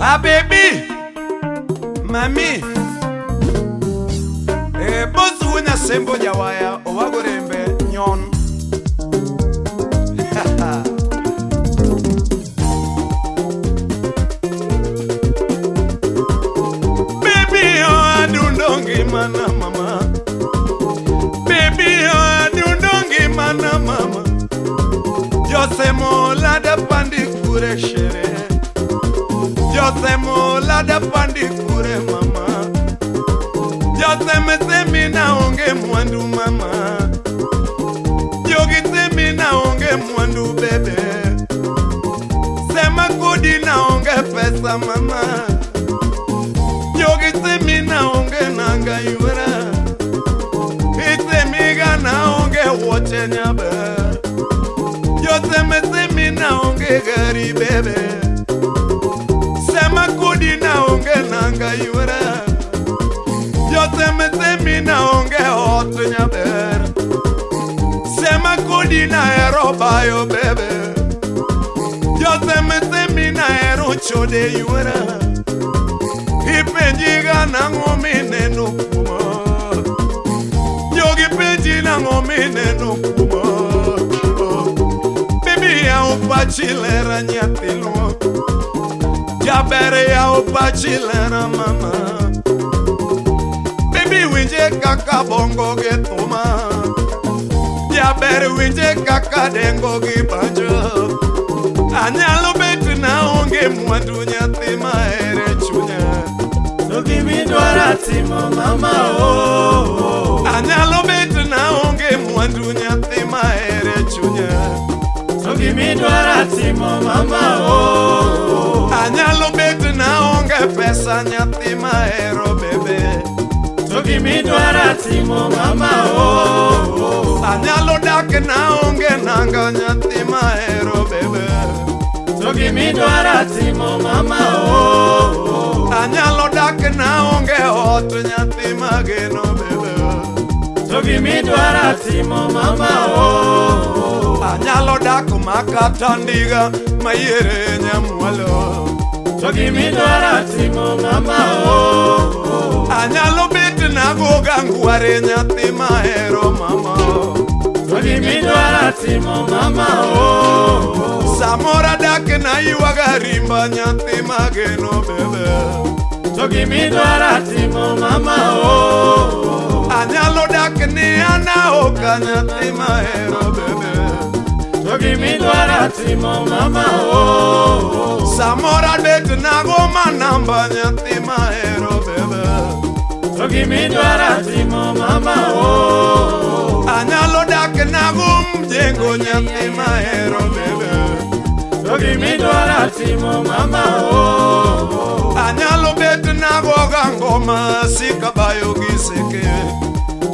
Ah baby, mami, bozu wina sembo jawaya owagorembe nyon. Baby, oh adundongi mana mama. Baby, oh adundongi mana mama. Jose mola da pandi kure shere. Jose mola da pandi kure mama. Jose me na onge mwandu mama. Yogi me na onge mwandu bebe. Sema kudi na onge pesa mama. Yogi me na onge nanga yura. Ite miga na onge wote nyabe. Jose me na onge gari bebe. Sema kudi na onge nanga yura. Jose me na onge hotu nyaber. Sema kudi na ero bayo bebe. Jose me na ero chode yura. Ipenjiga na ngomine nukuma. Yogi penji na ngomine nukuma. Baby ya upachilera nyatilo. Jabere ya upachilera mama. Baby winje kaka bongo getuma. Jabere winje kaka dengo gibanjo. Anyalo beti na onge mwandu nyatima ere chunya. Togi mi dwara timo mama oh. Anyalo beti na onge mwandu nyatima ere chunya. Togi mi dwara timo mama oh. Anyalo beti na onge pesa nyatima ero bebe. Togi mi dwara timo mama oh. Anyalo dak na onge nanga nyatima ero bebe. Togi mi dwara timo mama oh. Anyalo dak na onge hot nyatima geno bebe. Togi mi dwara timo mama oh. Anyalo dak makata ndiga mayere nyamwalo. Togi mi dwara timo mama oh. Anyalo beti na goga ngware nyatima ero mama. Togi mi dwara timo mama oh. Samora dak na yuaga rimba nyatima geno bebe. Togi mi dwara timo mama oh. Anyalo dak ni ana oka nyatima ero bebe. Togi mi dwara timo mama oh. Samora beti na goma namba nyatima ero bebe. Togi mi dwara timo mama oh. Anyalo dak na gum jengo nyatima ero bebe. Togi mi dwara timo mama oh. Anyalo beti na goga ngoma sikabayo giseke.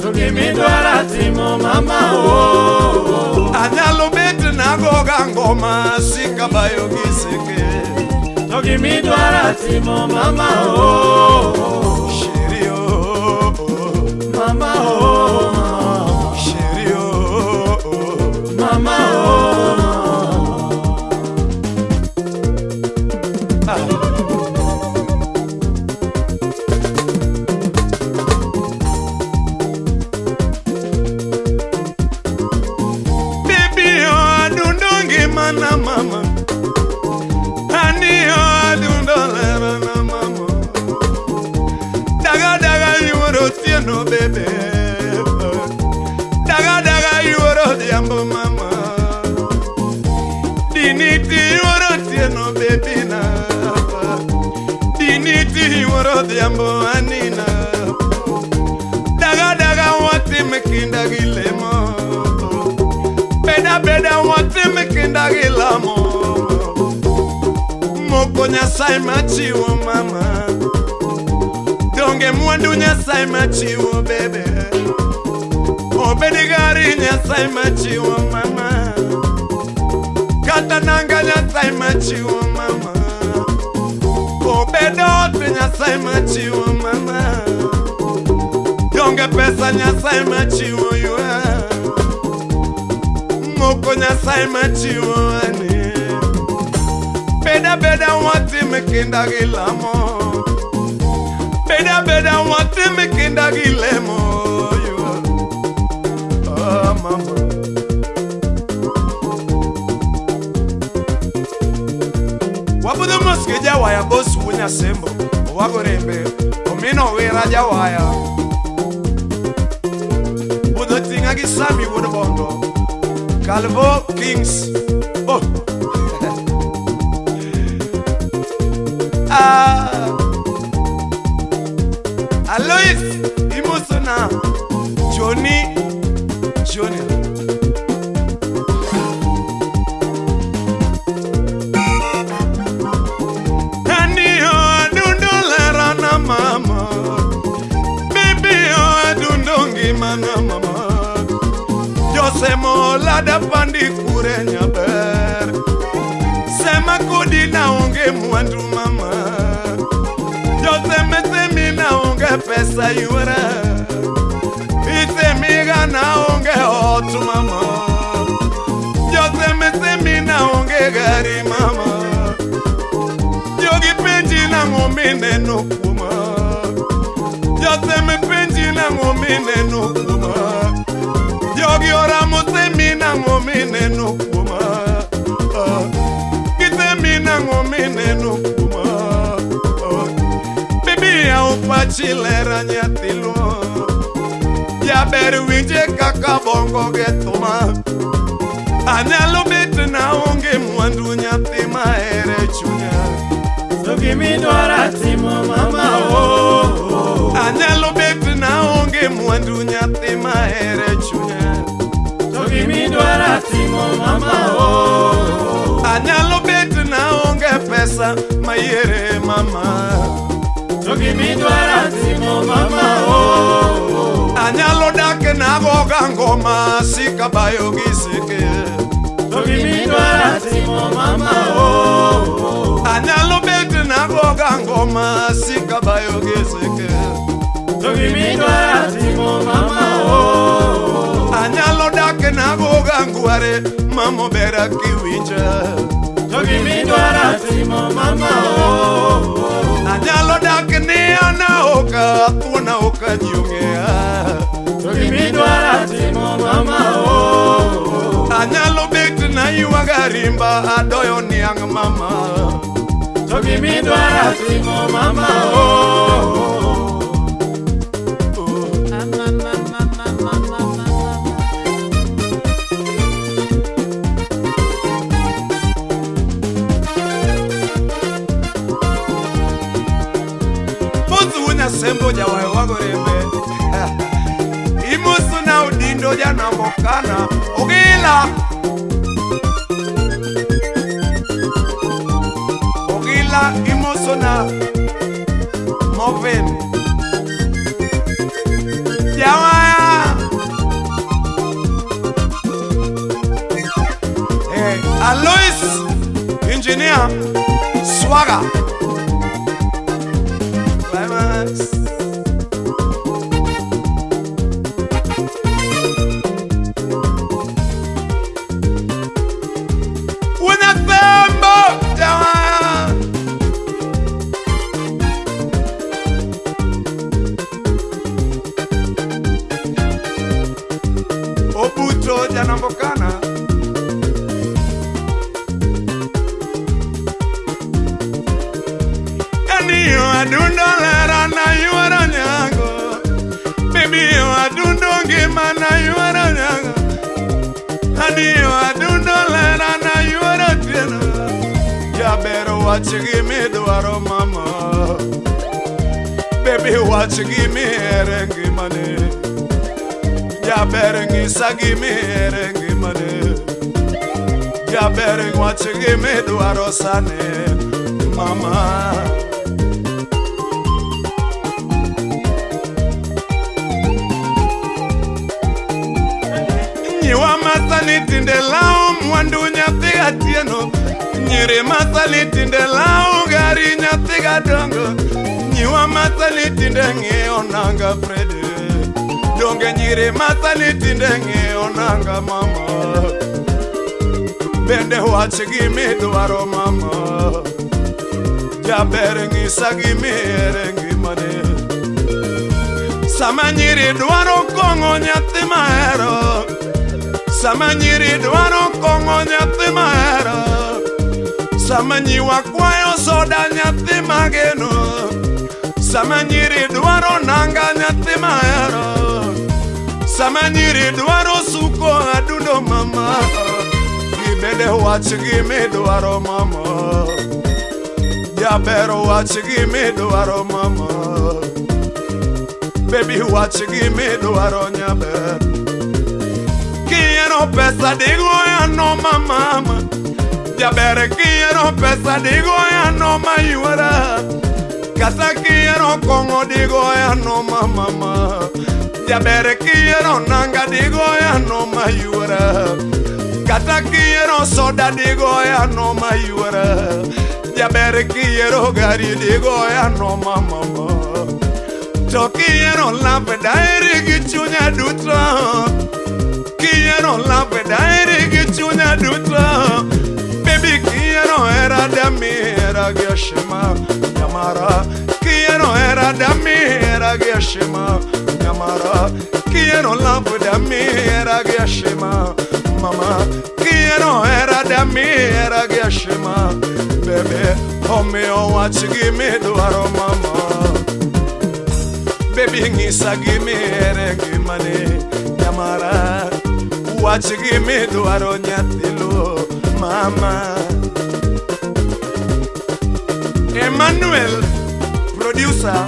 Togi mi dwara timo mama oh. Anyalo beti na goga ngoma sikabayo giseke. Togi mi dwara timo mama oh. Shirio Mama oh. Shirio Mama oh. Baby oh adundongi mana mama. Honey oh adundolera na mama. Daga daga yoro tieno bebe. Daga daga yoro diambo mama. Diniti yoro tieno baby na. Diniti yoro diambo anina. Daga daga wati mekinda gilemo. Beda beda wati mekinda gilamo. Moko nyasai machiwo mama. Donge mwandu nyasai machiwo bebe. Obedi gari nyasai machiwo mama. Kata nanga nyasai machiwo mama. Obedo nyasai machiwo mama. Donge pesa nyasai machiwo yua. Moko nyasai machiwo ane. beda watime kinda gilamo. Beda watime kinda gilemo. Oh mama. Wabudu muske jawaya bosu wunya sembo. Wagorembe omino wera jawaya. Budu tinga gisami wudu bondo. Calvo Kings. Oh. Alois Imosona Johnny Junior. Anio adundolera na mama. Baby adundongi mana mama. Jose mola da pandi kure nyaber. Sema kodi na onge mwandu mama. Jose metemi na onge pesa yuara. Itemi na onge otu mama. Jose metemi na onge gari mama. Jogi penji na ngomine no kuma. Jose me penji na ngomine no kuma. Yogi ora mutemi na ngomine no kuma. Kitemi na ngomine no kuma. Bibi ya upachilera nyatilo. Ya beru winje kaka bongo getoma. Anyalo bete na onge mwandu nyatima ere chunya. Sogi mi dwara timo mama oh. Anyalo bete na onge mwandu nyatima ere chunya. Sogi mi dwara timo mama oh. Anyalo bete na onge pesa mayere mama. Sogi mi dwara timo mama oh. Anyalo dake na goga ngoma sika bayo gisike. Sogi mi dwara timo mama oh. Anyalo bete na goga ngoma sika bayo gisike. Sogi mi dwara timo mama oh. Anyalo dake na goga ngware mamo bera kiwinja. Sogi mi dwara timo mama oh. Anyalo dake ni ana oka tuna oka jiongea. Sogi mi dwara timo mama oh. Anyalo bete na yuaga rimba adoyo niang mama. Sogi mi dwara timo mama oh. Sembo jawayo wagorembe. Imusu na udindo jana mbokana. Ogila imusu na Moven jawaya. Hey, Alois Engineer Swagger. Obuto janambokana. Aniyo adundolera na yuara nyango. Baby yo adundongi mana yuara nyango. Aniyo adundolera na yuara tiena. Ya bero wachigi mi dwaro mama. Baby wachigi mi erengi mane. Ya bering isagi mi erengi mane. Ya bering wachigi mi dwaro sane mama. Nyiwa masali tinde lao mwandu nyathiga tieno. Nyiri masali tinde lao gari nyathiga dongo. Nyiwa masali tinde ngeo nanga Frede. Donge nyiri masali tinde ngeo nanga mama. Bende wachigi mi dwaro mama. jaber ng'isa gimiere ngimane. Sama nyiri dwaro kong'o nyathi mahero, sama nyiri dwaro kong'o nyathi mahero, sama nyiwa kwayo soda nyathi mageno, sama nyiri dwaro nanga nyathi mahero, sama nyiri dwaro suko adundo mama, gibede wach gimidwaro mama, jaber wach gimidwaro mama, baby wach gimidwaro nyaber. Quiero pesa digo ya no mama, jaber quiero pesa digo ya no mayuara, kata quiero kongo digo ya no mama, jaber quiero nanga digo ya no mayuara, kata quiero soda digo ya no mayuara, jaber quiero gari digo ya no mama, to quiero la pedare que chunya dutra, quiero la pedare que chunya dutra, baby quiero era de mi era geshema yamara, quiero era de mi era geshema yamara, quiero la de mi era geshema mama, quiero era de mi era geshema, baby homeo watch give me dwaro mama, baby ng'isa gimiere ngimane nyamara, wach gimidwaro nyathilo mama. Emmanuel, producer